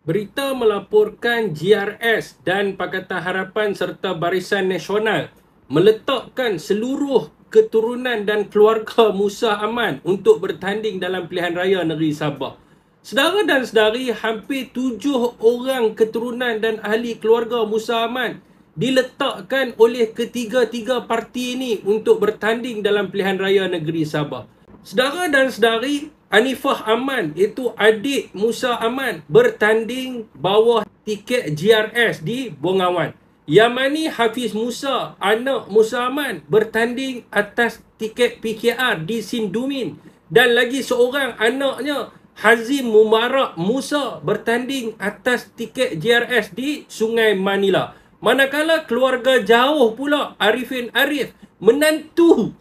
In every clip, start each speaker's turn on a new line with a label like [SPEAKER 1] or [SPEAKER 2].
[SPEAKER 1] Berita melaporkan GRS dan Pakatan Harapan serta Barisan Nasional meletakkan seluruh keturunan dan keluarga Musa Aman untuk bertanding dalam pilihan raya negeri Sabah. Saudara dan saudari, hampir 7 orang keturunan dan ahli keluarga Musa Aman diletakkan oleh ketiga-tiga parti ini untuk bertanding dalam pilihan raya negeri Sabah. Saudara dan saudari, Anifah Aman, iaitu adik Musa Aman, bertanding bawah tiket GRS di Bongawan. Yamani Hafiz Musa, anak Musa Aman, bertanding atas tiket PKR di Sindumin. Dan lagi seorang anaknya, Hazim Mubarak Musa, bertanding atas tiket GRS di Sungai Manila. Manakala keluarga jauh pula, Arifin Arif, menantu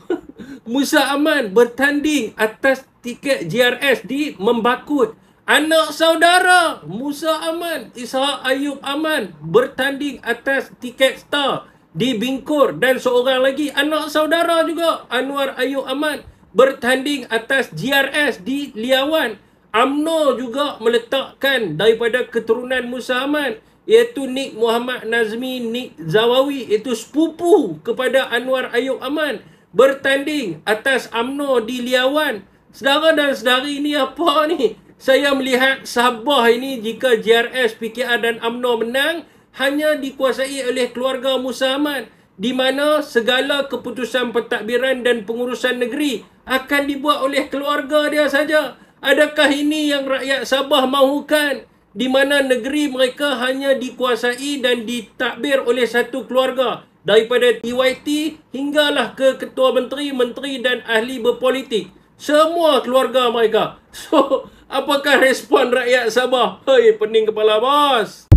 [SPEAKER 1] Musa Aman, bertanding atas tiket GRS di Membakut. Anak saudara Musa Aman, Ishak Ayub Aman, bertanding atas tiket Star di Bingkur. Dan seorang lagi anak saudara juga, Anwar Ayub Aman, bertanding atas GRS di Liawan. UMNO juga meletakkan daripada keturunan Musa Aman, iaitu Nik Muhammad Nazmi Nik Zawawi, iaitu sepupu kepada Anwar Ayub Aman, bertanding atas UMNO di Liawan. Saudara dan saudari, ini apa ni? Saya melihat Sabah ini, jika GRS, PKR dan UMNO menang, hanya dikuasai oleh keluarga Musa Aman, di mana segala keputusan pentadbiran dan pengurusan negeri akan dibuat oleh keluarga dia saja. Adakah ini yang rakyat Sabah mahukan? Di mana negeri mereka hanya dikuasai dan ditadbir oleh satu keluarga, daripada TYT hinggalah ke ketua menteri, menteri dan ahli berpolitik. Semua keluarga mereka. So, apakah respon rakyat Sabah? Hei, pening kepala bos.